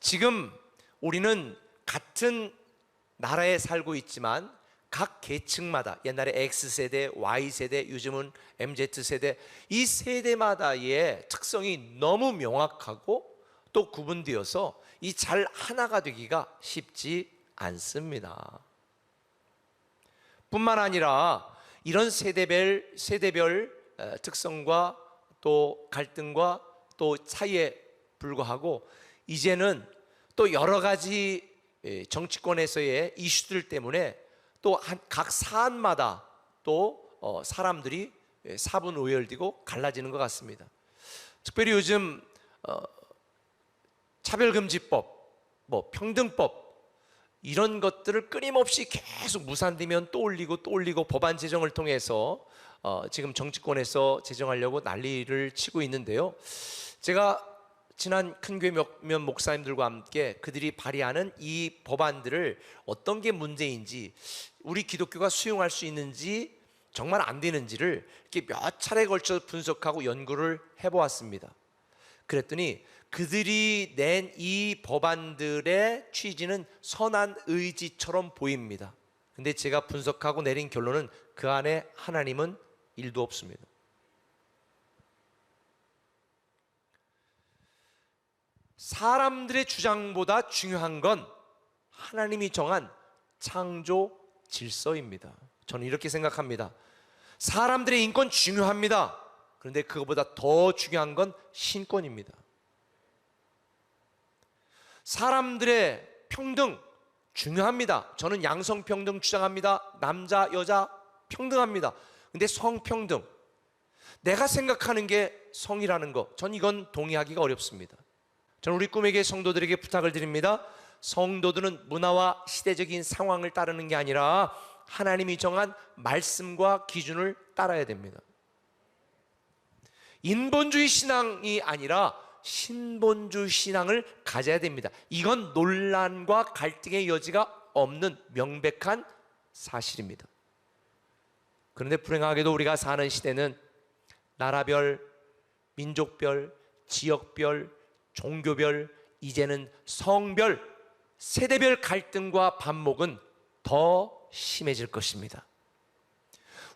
지금 우리는 같은 나라에 살고 있지만 각 계층마다, 옛날에 X세대, Y세대, 요즘은 MZ세대, 이 세대마다의 특성이 너무 명확하고 또 구분되어서 이 잘 하나가 되기가 쉽지 않습니다. 뿐만 아니라 이런 세대별 특성과 또 갈등과 또 차이에 불과하고, 이제는 또 여러 가지 정치권에서의 이슈들 때문에 또 각 사안마다 또 사람들이 사분오열되고 갈라지는 것 같습니다. 특별히 요즘 차별금지법, 평등법, 이런 것들을 끊임없이 계속 무산되면 또 올리고 법안 제정을 통해서 지금 정치권에서 제정하려고 난리를 치고 있는데요. 제가 지난 큰교회 몇몇 목사님들과 함께 그들이 발의하는 이 법안들을 어떤 게 문제인지, 우리 기독교가 수용할 수 있는지 정말 안 되는지를 이렇게 몇 차례에 걸쳐 분석하고 연구를 해보았습니다. 그랬더니 그들이 낸 이 법안들의 취지는 선한 의지처럼 보입니다. 근데 제가 분석하고 내린 결론은 그 안에 하나님은 1도 없습니다. 사람들의 주장보다 중요한 건 하나님이 정한 창조 질서입니다. 저는 이렇게 생각합니다. 사람들의 인권 중요합니다. 그런데 그것보다 더 중요한 건 신권입니다. 사람들의 평등 중요합니다. 저는 양성평등 주장합니다. 남자, 여자 평등합니다. 근데 성평등, 내가 생각하는 게 성이라는 거, 전 이건 동의하기가 어렵습니다. 저는 우리 꿈에게 성도들에게 부탁을 드립니다. 성도들은 문화와 시대적인 상황을 따르는 게 아니라 하나님이 정한 말씀과 기준을 따라야 됩니다. 인본주의 신앙이 아니라 신본주의 신앙을 가져야 됩니다. 이건 논란과 갈등의 여지가 없는 명백한 사실입니다. 그런데 불행하게도 우리가 사는 시대는 나라별, 민족별, 지역별, 종교별, 이제는 성별, 세대별 갈등과 반목은 더 심해질 것입니다.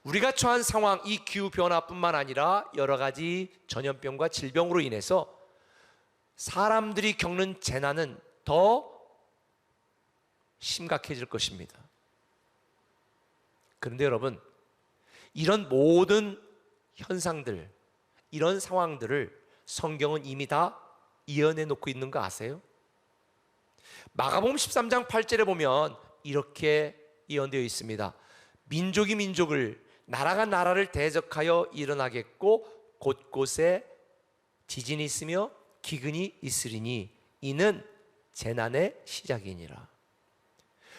우리가 처한 상황, 이 기후변화뿐만 아니라 여러 가지 전염병과 질병으로 인해서 사람들이 겪는 재난은 더 심각해질 것입니다. 그런데 여러분, 이런 모든 현상들, 이런 상황들을 성경은 이미 다 예언해 놓고 있는 거 아세요? 마가복음 13장 8절에 보면 이렇게 예언되어 있습니다. 민족이 민족을, 나라가 나라를 대적하여 일어나겠고 곳곳에 지진이 있으며 기근이 있으리니 이는 재난의 시작이니라.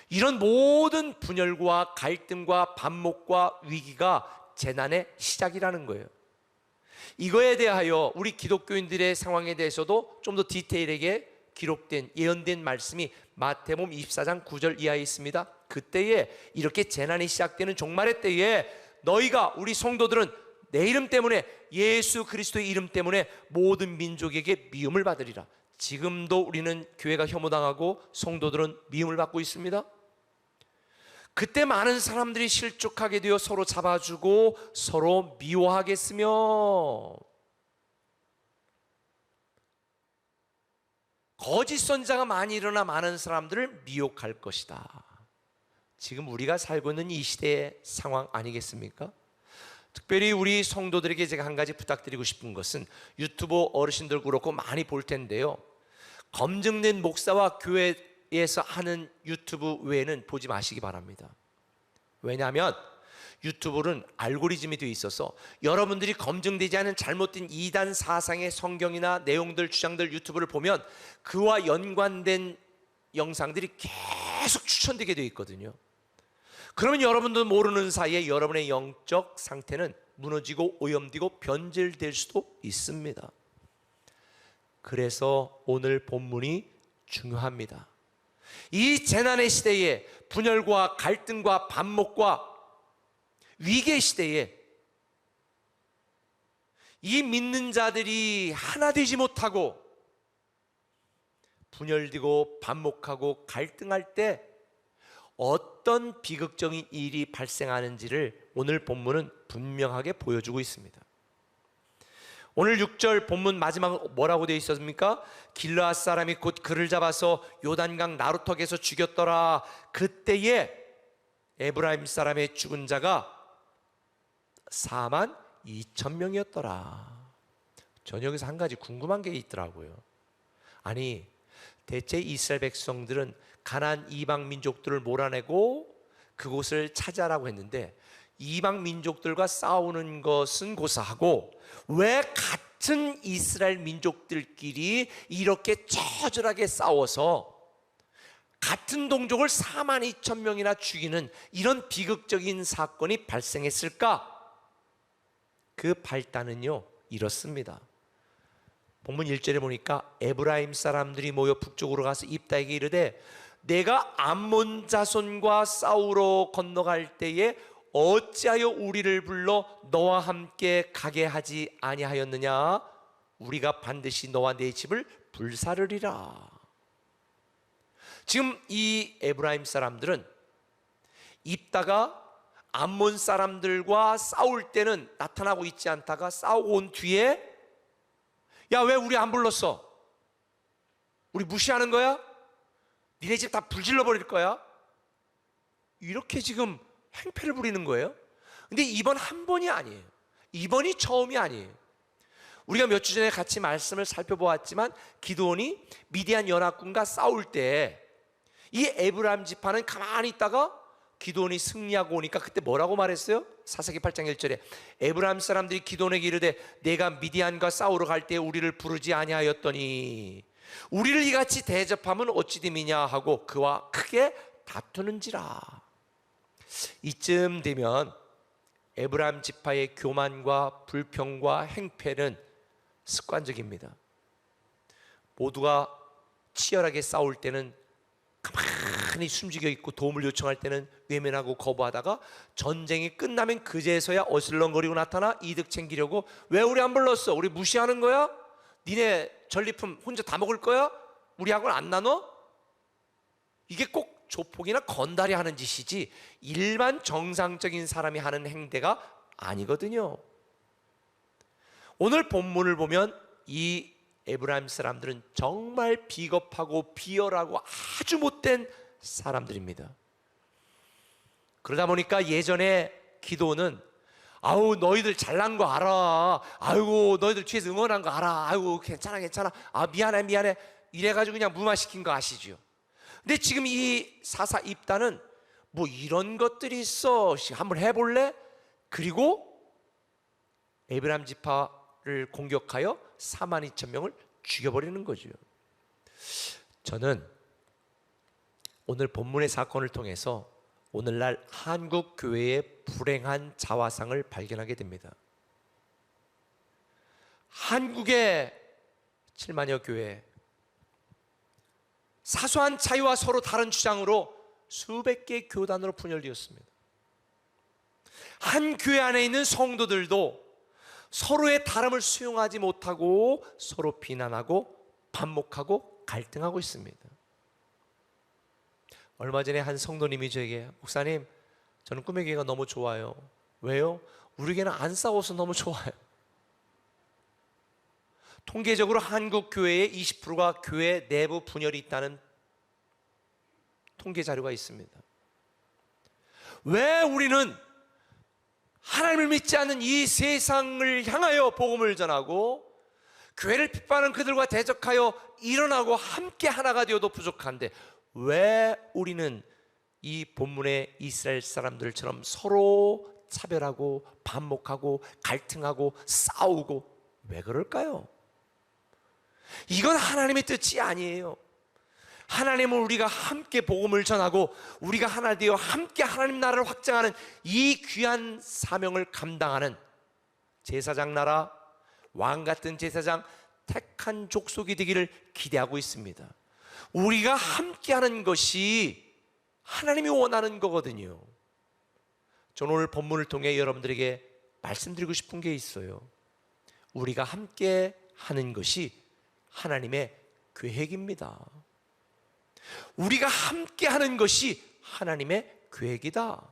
이런 모든 분열과 갈등과 반목과 위기가 재난의 시작이라는 거예요. 이거에 대하여 우리 기독교인들의 상황에 대해서도 좀 더 디테일하게 기록된, 예언된 말씀이 마태복음 24장 9절 이하에 있습니다. 그때에 이렇게 재난이 시작되는 종말의 때에 너희가, 우리 성도들은 내 이름 때문에, 예수 그리스도의 이름 때문에 모든 민족에게 미움을 받으리라. 지금도 우리는 교회가 혐오당하고 성도들은 미움을 받고 있습니다. 그때 많은 사람들이 실족하게 되어 서로 잡아주고 서로 미워하겠으며 거짓 선자가 많이 일어나 많은 사람들을 미혹할 것이다. 지금 우리가 살고 있는 이 시대의 상황 아니겠습니까? 특별히 우리 성도들에게 제가 한 가지 부탁드리고 싶은 것은, 유튜브 어르신들 그렇고 많이 볼 텐데요, 검증된 목사와 교회에서 하는 유튜브 외에는 보지 마시기 바랍니다. 왜냐하면 유튜브는 알고리즘이 되어 있어서 여러분들이 검증되지 않은 잘못된 이단 사상의 성경이나 내용들, 주장들 유튜브를 보면 그와 연관된 영상들이 계속 추천되게 되어 있거든요. 그러면 여러분도 모르는 사이에 여러분의 영적 상태는 무너지고 오염되고 변질될 수도 있습니다. 그래서 오늘 본문이 중요합니다. 이 재난의 시대에, 분열과 갈등과 반목과 위기의 시대에 이 믿는 자들이 하나 되지 못하고 분열되고 반목하고 갈등할 때 어떤 비극적인 일이 발생하는지를 오늘 본문은 분명하게 보여주고 있습니다. 오늘 6절 본문 마지막 뭐라고 되어 있었습니까? 길르앗 사람이 곧 그를 잡아서 요단강 나루턱에서 죽였더라. 그때에 에브라임 사람의 죽은 자가 4만 2천 명이었더라. 저는 여기서 한 가지 궁금한 게 있더라고요. 아니, 대체 이스라엘 백성들은 가나안 이방 민족들을 몰아내고 그곳을 차지하라고 했는데 이방 민족들과 싸우는 것은 고사하고 왜 같은 이스라엘 민족들끼리 이렇게 처절하게 싸워서 같은 동족을 4만 2천 명이나 죽이는 이런 비극적인 사건이 발생했을까? 그 발단은요 이렇습니다. 본문 1절에 보니까 에브라임 사람들이 모여 북쪽으로 가서 입다에게 이르되 내가 암몬 자손과 싸우러 건너갈 때에 어찌하여 우리를 불러 너와 함께 가게 하지 아니하였느냐? 우리가 반드시 너와 네 집을 불사르리라. 지금 이 에브라임 사람들은 입다가 암몬 사람들과 싸울 때는 나타나고 있지 않다가 싸우고 온 뒤에 야, 왜 우리 안 불렀어? 우리 무시하는 거야? 니네 집 다 불질러 버릴 거야? 이렇게 지금 행패를 부리는 거예요. 근데 이번 한 번이 아니에요. 이번이 처음이 아니에요. 우리가 몇 주 전에 같이 말씀을 살펴보았지만 기드온이 미디안 연합군과 싸울 때 이 에브라임 지파는 가만히 있다가 기드온이 승리하고 오니까 그때 뭐라고 말했어요? 사사기 8장 1절에 에브라임 사람들이 기드온에게 이르되 내가 미디안과 싸우러 갈 때 우리를 부르지 아니하였더니 우리를 이같이 대접하면 어찌 됨이냐 하고 그와 크게 다투는지라. 이쯤 되면 에브라임 지파의 교만과 불평과 행패는 습관적입니다. 모두가 치열하게 싸울 때는 가만히 숨죽여 있고 도움을 요청할 때는 외면하고 거부하다가 전쟁이 끝나면 그제서야 어슬렁거리고 나타나 이득 챙기려고 왜 우리 안 불렀어? 우리 무시하는 거야? 니네 전리품 혼자 다 먹을 거야? 우리하고는 안 나눠? 이게 꼭 조폭이나 건달이 하는 짓이지 일반 정상적인 사람이 하는 행태가 아니거든요. 오늘 본문을 보면 이 에브라임 사람들은 정말 비겁하고 비열하고 아주 못된 사람들입니다. 그러다 보니까 예전에 기도는 아우 너희들 잘난 거 알아. 아이고 너희들 뒤에서 응원한 거 알아. 아이고 괜찮아 괜찮아. 아 미안해 이래가지고 그냥 무마시킨 거 아시죠? 근데 지금 이 사사 입단은 뭐 이런 것들이 있어. 한번 해볼래? 그리고 에브라임 지파를 공격하여 4만 2천 명을 죽여버리는 거죠. 저는 오늘 본문의 사건을 통해서 오늘날 한국 교회의 불행한 자화상을 발견하게 됩니다. 한국의 7만여 교회 사소한 차이와 서로 다른 주장으로 수백 개의 교단으로 분열되었습니다. 한 교회 안에 있는 성도들도 서로의 다름을 수용하지 못하고 서로 비난하고 반목하고 갈등하고 있습니다. 얼마 전에 한 성도님이 저에게 목사님 저는 꿈의 교회가 너무 좋아요. 왜요? 우리 교회는 안 싸워서 너무 좋아요. 통계적으로 한국 교회의 20%가 교회 내부 분열이 있다는 통계 자료가 있습니다. 왜 우리는 하나님을 믿지 않는 이 세상을 향하여 복음을 전하고 교회를 핍박하는 그들과 대적하여 일어나고 함께 하나가 되어도 부족한데 왜 우리는 이 본문의 이스라엘 사람들처럼 서로 차별하고 반목하고 갈등하고 싸우고 왜 그럴까요? 이건 하나님의 뜻이 아니에요. 하나님은 우리가 함께 복음을 전하고 우리가 하나 되어 함께 하나님 나라를 확장하는 이 귀한 사명을 감당하는 제사장 나라, 왕 같은 제사장, 택한 족속이 되기를 기대하고 있습니다. 우리가 함께하는 것이 하나님이 원하는 거거든요. 저는 오늘 본문을 통해 여러분들에게 말씀드리고 싶은 게 있어요. 우리가 함께 하는 것이 하나님의 계획입니다. 우리가 함께 하는 것이 하나님의 계획이다.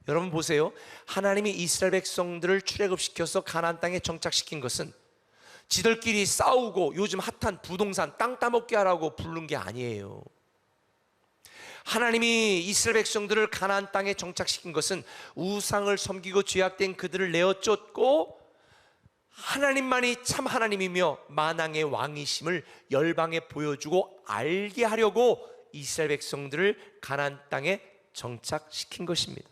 여러분 보세요. 하나님이 이스라엘 백성들을 출애굽시켜서 가나안 땅에 정착시킨 것은 지들끼리 싸우고 요즘 핫한 부동산 땅 따먹게 하라고 부른 게 아니에요. 하나님이 이스라엘 백성들을 가나안 땅에 정착시킨 것은 우상을 섬기고 죄악된 그들을 내어 쫓고 하나님만이 참 하나님이며 만왕의 왕이심을 열방에 보여주고 알게 하려고 이스라엘 백성들을 가나안 땅에 정착시킨 것입니다.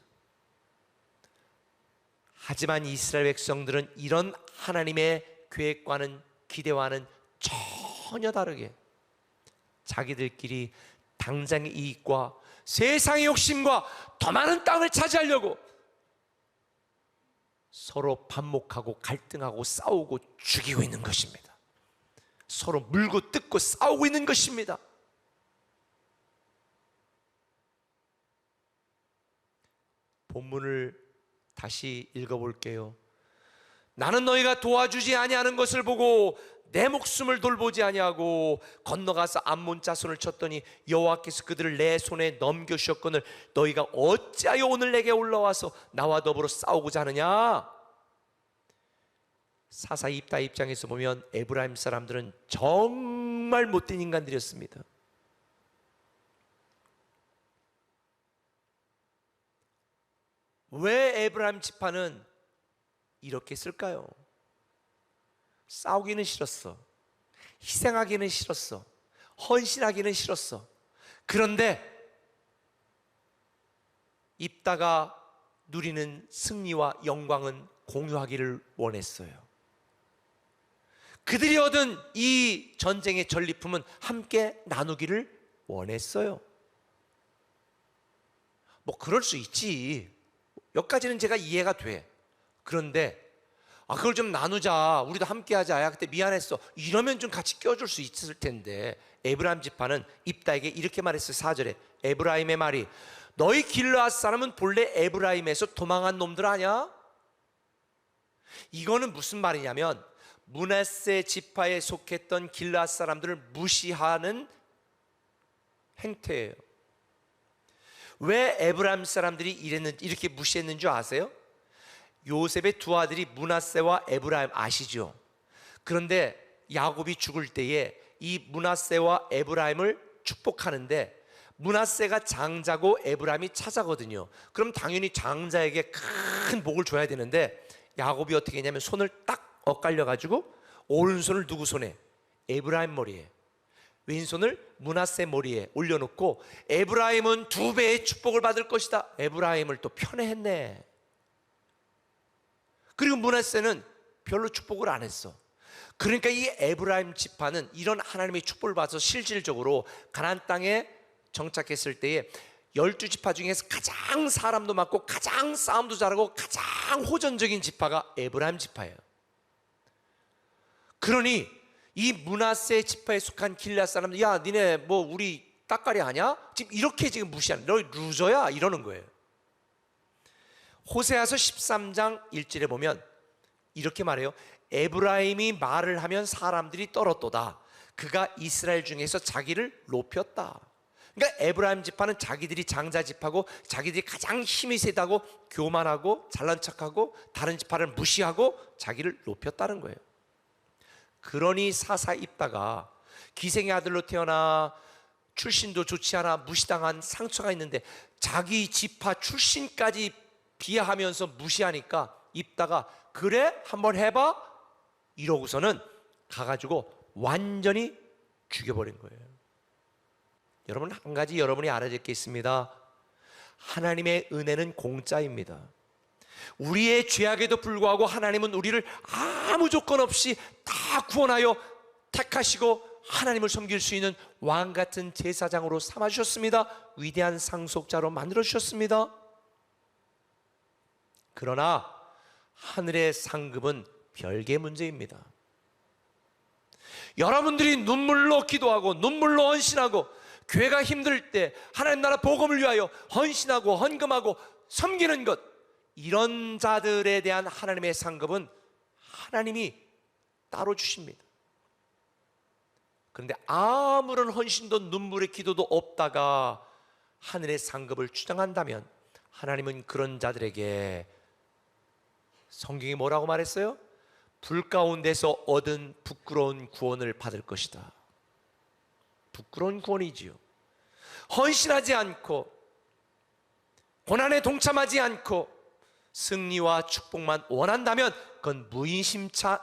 하지만 이스라엘 백성들은 이런 하나님의 계획과는 기대와는 전혀 다르게 자기들끼리 당장의 이익과 세상의 욕심과 더 많은 땅을 차지하려고 서로 반목하고 갈등하고 싸우고 죽이고 있는 것입니다. 서로 물고 뜯고 싸우고 있는 것입니다. 본문을 다시 읽어볼게요. 나는 너희가 도와주지 아니하는 것을 보고 내 목숨을 돌보지 아니하고 건너가서 암몬 자손을 쳤더니 여호와께서 그들을 내 손에 넘겨주셨거늘 너희가 어찌하여 오늘 내게 올라와서 나와 더불어 싸우고자 하느냐. 사사 입다 입장에서 보면 에브라임 사람들은 정말 못된 인간들이었습니다. 왜 에브라임 지파는 이렇게 쓸까요? 싸우기는 싫었어. 희생하기는 싫었어. 헌신하기는 싫었어. 그런데 입다가 누리는 승리와 영광은 공유하기를 원했어요. 그들이 얻은 이 전쟁의 전리품은 함께 나누기를 원했어요. 뭐 그럴 수 있지. 여기까지는 제가 이해가 돼. 그런데 그걸 좀 나누자, 우리도 함께 하자, 야 그때 미안했어, 이러면 좀 같이 껴줄 수 있을 텐데 에브라임 지파는 입다에게 이렇게 말했어요. 4절에 에브라임의 말이 너희 길르앗 사람은 본래 에브라임에서 도망한 놈들 아냐? 이거는 무슨 말이냐면 므낫세 지파에 속했던 길르앗 사람들을 무시하는 행태예요. 왜 에브라임 사람들이 이렇게 무시했는 줄 아세요? 요셉의 두 아들이 므낫세와 에브라임 아시죠? 그런데 야곱이 죽을 때에 이 므낫세와 에브라임을 축복하는데 므낫세가 장자고 에브라임이 차자거든요. 그럼 당연히 장자에게 큰 복을 줘야 되는데 야곱이 어떻게 했냐면 손을 딱 엇갈려 가지고 오른손을 누구 손에? 에브라임 머리에, 왼손을 므낫세 머리에 올려놓고 에브라임은 2배의 축복을 받을 것이다. 에브라임을 또 편애했네. 그리고 므낫세는 별로 축복을 안 했어. 그러니까 이 에브라임 지파는 이런 하나님의 축복을 받아서 실질적으로 가나안 땅에 정착했을 때에 12지파 중에서 가장 사람도 많고 가장 싸움도 잘하고 가장 호전적인 지파가 에브라임 지파예요. 그러니 이 므낫세 지파에 속한 길앗 사람들, 야 니네 뭐 우리 따까리 아냐? 지금 이렇게 지금 무시하는, 너 루저야 이러는 거예요. 호세아서 13장 1절에 보면 이렇게 말해요. 에브라임이 말을 하면 사람들이 떨었도다. 그가 이스라엘 중에서 자기를 높였다. 그러니까 에브라임 지파는 자기들이 장자 지파고 자기들이 가장 힘이 세다고 교만하고 잘난 척하고 다른 지파를 무시하고 자기를 높였다는 거예요. 그러니 사사 입다가 기생의 아들로 태어나 출신도 좋지 않아 무시당한 상처가 있는데 자기 지파 출신까지 비하하면서 무시하니까 입다가 그래? 한번 해봐? 이러고서는 가가지고 완전히 죽여버린 거예요. 여러분, 한 가지 여러분이 알아야 될 게 있습니다. 하나님의 은혜는 공짜입니다. 우리의 죄악에도 불구하고 하나님은 우리를 아무 조건 없이 다 구원하여 택하시고 하나님을 섬길 수 있는 왕같은 제사장으로 삼아주셨습니다. 위대한 상속자로 만들어주셨습니다. 그러나 하늘의 상급은 별개의 문제입니다. 여러분들이 눈물로 기도하고 눈물로 헌신하고 교회가 힘들 때 하나님 나라 복음을 위하여 헌신하고 헌금하고 섬기는 것, 이런 자들에 대한 하나님의 상급은 하나님이 따로 주십니다. 그런데 아무런 헌신도 눈물의 기도도 없다가 하늘의 상급을 주장한다면 하나님은 그런 자들에게 성경이 뭐라고 말했어요? 불 가운데서 얻은 부끄러운 구원을 받을 것이다. 부끄러운 구원이지요. 헌신하지 않고 고난에 동참하지 않고 승리와 축복만 원한다면 그건 무임승차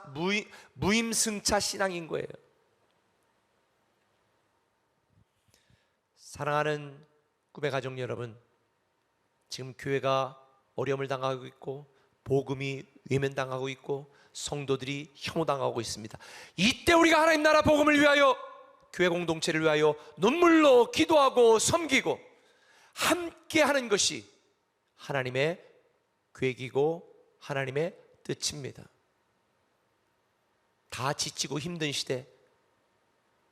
신앙인 거예요. 사랑하는 꿈의 가족 여러분, 지금 교회가 어려움을 당하고 있고 복음이 외면당하고 있고 성도들이 혐오당하고 있습니다. 이때 우리가 하나님 나라 복음을 위하여, 교회 공동체를 위하여 눈물로 기도하고 섬기고 함께 하는 것이 하나님의 계획이고 하나님의 뜻입니다. 다 지치고 힘든 시대,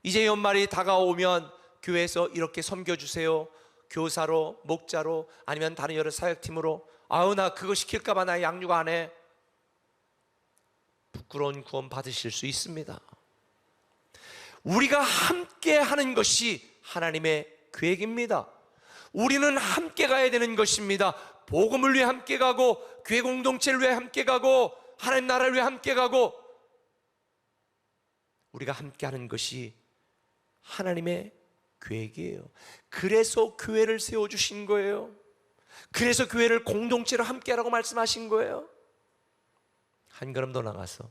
이제 연말이 다가오면 교회에서 이렇게 섬겨주세요. 교사로, 목자로, 아니면 다른 여러 사역팀으로, 아우 나 그거 시킬까봐 나 양육 안 해. 부끄러운 구원 받으실 수 있습니다. 우리가 함께 하는 것이 하나님의 계획입니다. 우리는 함께 가야 되는 것입니다. 복음을 위해 함께 가고, 교회 공동체를 위해 함께 가고, 하나님 나라를 위해 함께 가고, 우리가 함께 하는 것이 하나님의 계획이에요. 그래서 교회를 세워주신 거예요. 그래서 교회를 공동체로 함께 하라고 말씀하신 거예요. 한 걸음 더 나가서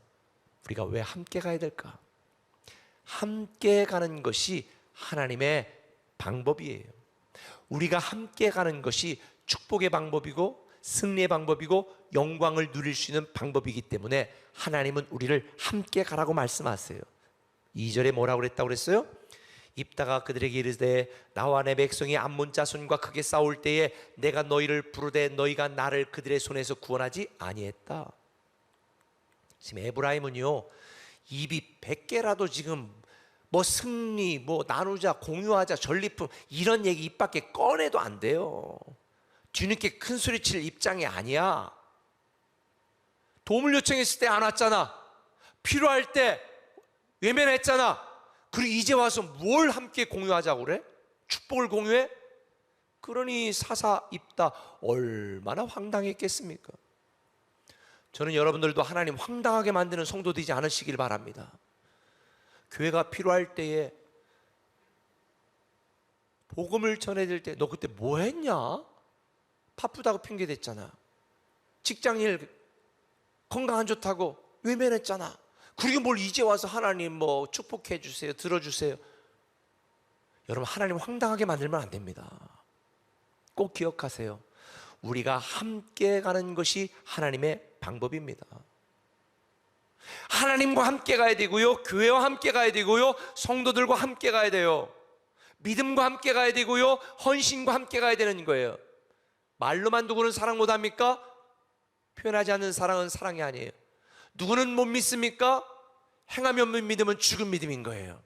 우리가 왜 함께 가야 될까? 함께 가는 것이 하나님의 방법이에요. 우리가 함께 가는 것이 축복의 방법이고 승리의 방법이고 영광을 누릴 수 있는 방법이기 때문에 하나님은 우리를 함께 가라고 말씀하세요. 2절에 뭐라고 그랬다고 그랬어요? 입다가 그들에게 이르되 나와 내 백성이 암몬 자손과 크게 싸울 때에 내가 너희를 부르되 너희가 나를 그들의 손에서 구원하지 아니했다. 지금 에브라임은요, 입이 100개라도 지금 뭐 승리, 뭐 나누자, 공유하자, 전리품 이런 얘기 입 밖에 꺼내도 안 돼요. 뒤늦게 큰 소리 칠 입장이 아니야. 도움을 요청했을 때 안 왔잖아. 필요할 때 외면했잖아. 그리고 이제 와서 뭘 함께 공유하자고 그래? 축복을 공유해? 그러니 사사 입다 얼마나 황당했겠습니까? 저는 여러분들도 하나님 황당하게 만드는 성도 되지 않으시길 바랍니다. 교회가 필요할 때에 복음을 전해드릴 때 너 그때 뭐 했냐? 바쁘다고 핑계댔잖아. 직장일 건강 안 좋다고 외면했잖아. 그리고 뭘 이제 와서 하나님 뭐 축복해 주세요, 들어주세요. 여러분, 하나님 황당하게 만들면 안 됩니다. 꼭 기억하세요. 우리가 함께 가는 것이 하나님의 방법입니다. 하나님과 함께 가야 되고요, 교회와 함께 가야 되고요, 성도들과 함께 가야 돼요. 믿음과 함께 가야 되고요, 헌신과 함께 가야 되는 거예요. 말로만 누구는 사랑 못합니까? 표현하지 않는 사랑은 사랑이 아니에요. 누구는 못 믿습니까? 행하면 못 믿으면 죽은 믿음인 거예요.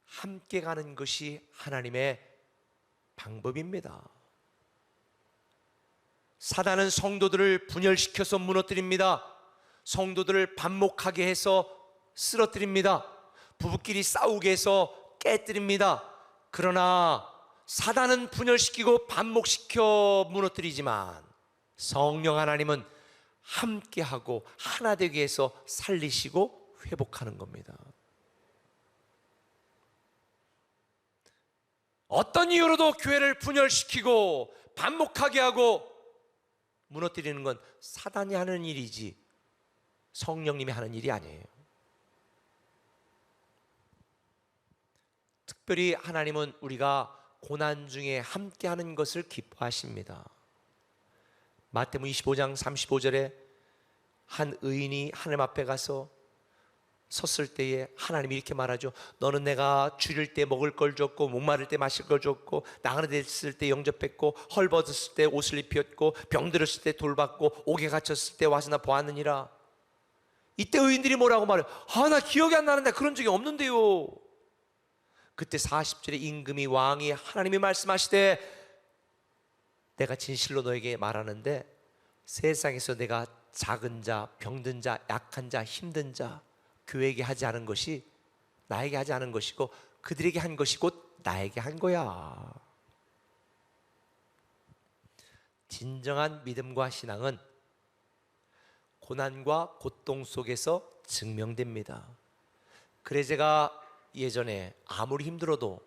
함께 가는 것이 하나님의 방법입니다. 사단은 성도들을 분열시켜서 무너뜨립니다. 성도들을 반목하게 해서 쓰러뜨립니다. 부부끼리 싸우게 해서 깨뜨립니다. 그러나 사단은 분열시키고 반목시켜 무너뜨리지만 성령 하나님은 함께하고 하나 되게 해서 살리시고 회복하는 겁니다. 어떤 이유로도 교회를 분열시키고 반목하게 하고 무너뜨리는 건 사단이 하는 일이지 성령님이 하는 일이 아니에요. 특별히 하나님은 우리가 고난 중에 함께하는 것을 기뻐하십니다. 마태복음 25장 35절에 한 의인이 하나님 앞에 가서 섰을 때에 하나님이 이렇게 말하죠. 너는 내가 줄일 때 먹을 걸 줬고 목마를 때 마실 걸 줬고 나그네 됐을 때 영접했고 헐벗었을 때 옷을 입혔고 병들었을 때 돌봤고 옥에 갇혔을 때 와서 나 보았느니라. 이때 의인들이 뭐라고 말해요? 나 기억이 안 나는데 그런 적이 없는데요. 그때 40절에 임금이 왕이 하나님이 말씀하시되 내가 진실로 너에게 말하는데 세상에서 내가 작은 자, 병든 자, 약한 자, 힘든 자, 교회에게 하지 않은 것이 나에게 하지 않은 것이고 그들에게 한 것이 곧 나에게 한 거야. 진정한 믿음과 신앙은 고난과 고통 속에서 증명됩니다. 그래 제가 예전에 아무리 힘들어도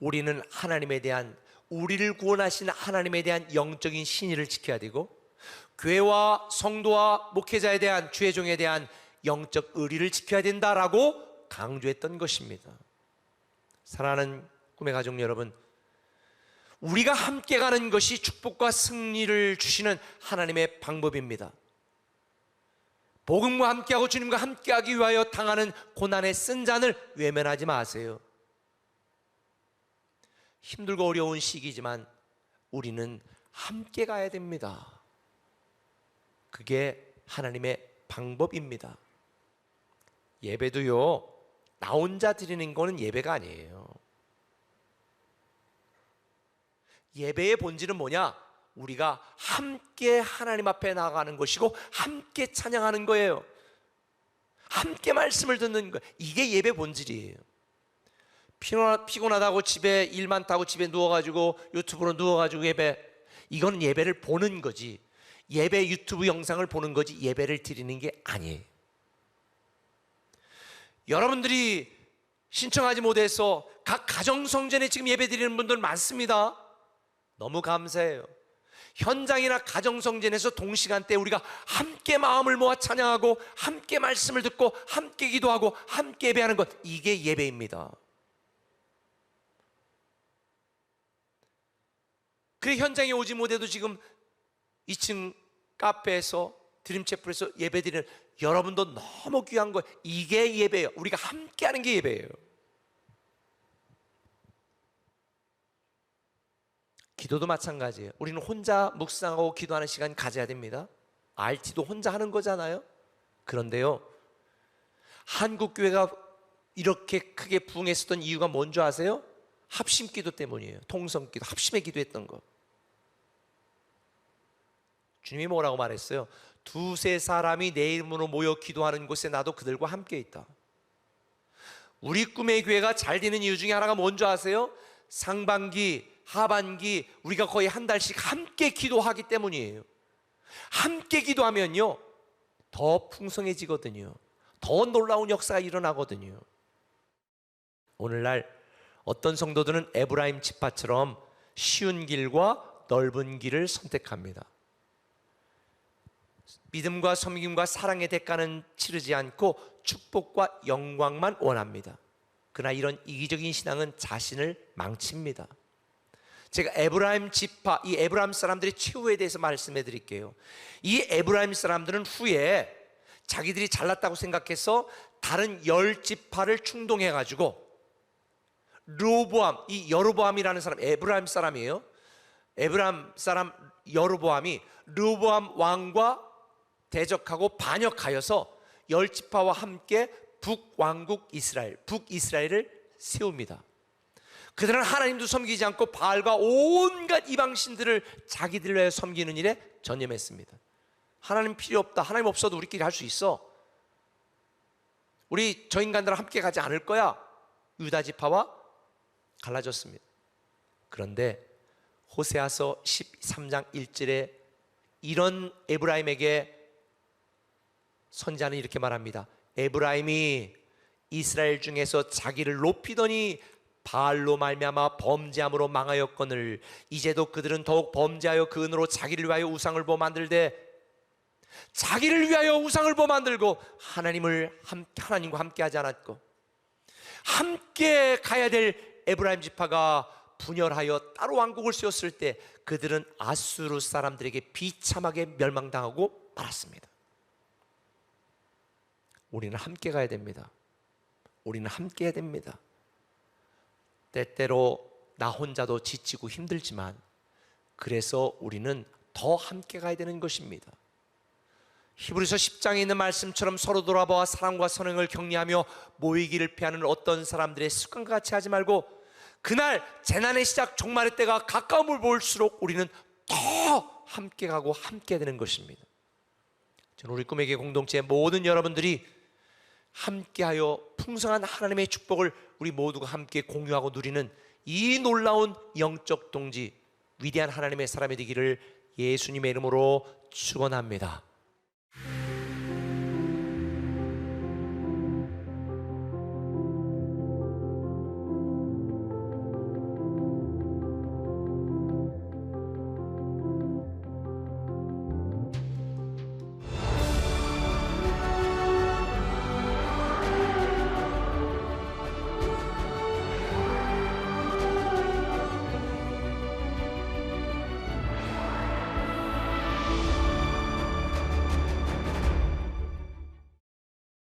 우리는 하나님에 대한, 우리를 구원하신 하나님에 대한 영적인 신의를 지켜야 되고 교회와 성도와 목회자에 대한, 주의 종에 대한 영적 의리를 지켜야 된다라고 강조했던 것입니다. 사랑하는 꿈의 가족 여러분, 우리가 함께 가는 것이 축복과 승리를 주시는 하나님의 방법입니다. 복음과 함께하고 주님과 함께하기 위하여 당하는 고난의 쓴 잔을 외면하지 마세요. 힘들고 어려운 시기지만 우리는 함께 가야 됩니다. 그게 하나님의 방법입니다. 예배도요, 나 혼자 드리는 거는 예배가 아니에요. 예배의 본질은 뭐냐? 우리가 함께 하나님 앞에 나아가는 것이고 함께 찬양하는 거예요. 함께 말씀을 듣는 거, 이게 예배 본질이에요. 피곤하다고 집에 일 많다고 집에 누워가지고 유튜브로 누워가지고 이거는 예배를 보는 거지, 예배 유튜브 영상을 보는 거지 예배를 드리는 게 아니에요. 여러분들이 신청하지 못해서 각 가정성전에 지금 예배 드리는 분들 많습니다. 너무 감사해요. 현장이나 가정성전에서 동시간대에 우리가 함께 마음을 모아 찬양하고 함께 말씀을 듣고 함께 기도하고 함께 예배하는 것, 이게 예배입니다. 그래 현장에 오지 못해도 지금 2층 카페에서 드림채플에서 예배드리는 여러분도 너무 귀한 거예요. 이게 예배예요. 우리가 함께하는 게 예배예요. 기도도 마찬가지예요. 우리는 혼자 묵상하고 기도하는 시간 가져야 됩니다. RT도 혼자 하는 거잖아요. 그런데요, 한국교회가 이렇게 크게 부흥했었던 이유가 뭔지 아세요? 합심기도 때문이에요. 통성기도, 합심의 기도했던 거. 주님이 뭐라고 말했어요? 두세 사람이 내 이름으로 모여 기도하는 곳에 나도 그들과 함께 있다. 우리 꿈의 교회가 잘 되는 이유 중에 하나가 뭔지 아세요? 상반기, 하반기 우리가 거의 한 달씩 함께 기도하기 때문이에요. 함께 기도하면요 더 풍성해지거든요. 더 놀라운 역사가 일어나거든요. 오늘날 어떤 성도들은 에브라임 지파처럼 쉬운 길과 넓은 길을 선택합니다. 믿음과 섬김과 사랑의 대가는 치르지 않고 축복과 영광만 원합니다. 그러나 이런 이기적인 신앙은 자신을 망칩니다. 제가 에브라임 지파, 이 에브라임 사람들의 최후에 대해서 말씀해 드릴게요. 이 에브라임 사람들은 후에 자기들이 잘났다고 생각해서 다른 10지파를 충동해 가지고 르호보암, 이 여로보암이라는 사람, 에브라임 사람이에요. 에브라임 사람 여로보암이 르호보암 왕과 대적하고 반역하여서 10지파와 함께 북왕국 이스라엘, 북이스라엘을 세웁니다. 그들은 하나님도 섬기지 않고 바알과 온갖 이방신들을 자기들 위해 섬기는 일에 전념했습니다. 하나님 필요 없다, 하나님 없어도 우리끼리 할 수 있어, 우리 저 인간들은 함께 가지 않을 거야, 유다 지파와 갈라졌습니다. 그런데 호세아서 13장 1절에 이런 에브라임에게 선지자는 이렇게 말합니다. 에브라임이 이스라엘 중에서 자기를 높이더니 바알로 말미암아 범죄함으로 망하였거늘 이제도 그들은 더욱 범죄하여 그 은으로 자기를 위하여 우상을 보아 만들되, 자기를 위하여 우상을 보아 만들고 하나님과 함께 하지 않았고, 함께 가야 될 에브라임 지파가 분열하여 따로 왕국을 세웠을 때 그들은 아수르 사람들에게 비참하게 멸망당하고 말았습니다. 우리는 함께 가야 됩니다. 우리는 함께 해야 됩니다. 때때로 나 혼자도 지치고 힘들지만 그래서 우리는 더 함께 가야 되는 것입니다. 히브리서 10장에 있는 말씀처럼 서로 돌아보아 사랑과 선행을 격려하며 모이기를 피하는 어떤 사람들의 습관과 같이 하지 말고, 그날 재난의 시작 종말의 때가 가까움을 볼수록 우리는 더 함께 가고 함께 되는 것입니다. 저는 우리 꿈의 교회 공동체 모든 여러분들이 함께하여 풍성한 하나님의 축복을 우리 모두가 함께 공유하고 누리는 이 놀라운 영적 동지, 위대한 하나님의 사람이 되기를 예수님의 이름으로 축원합니다.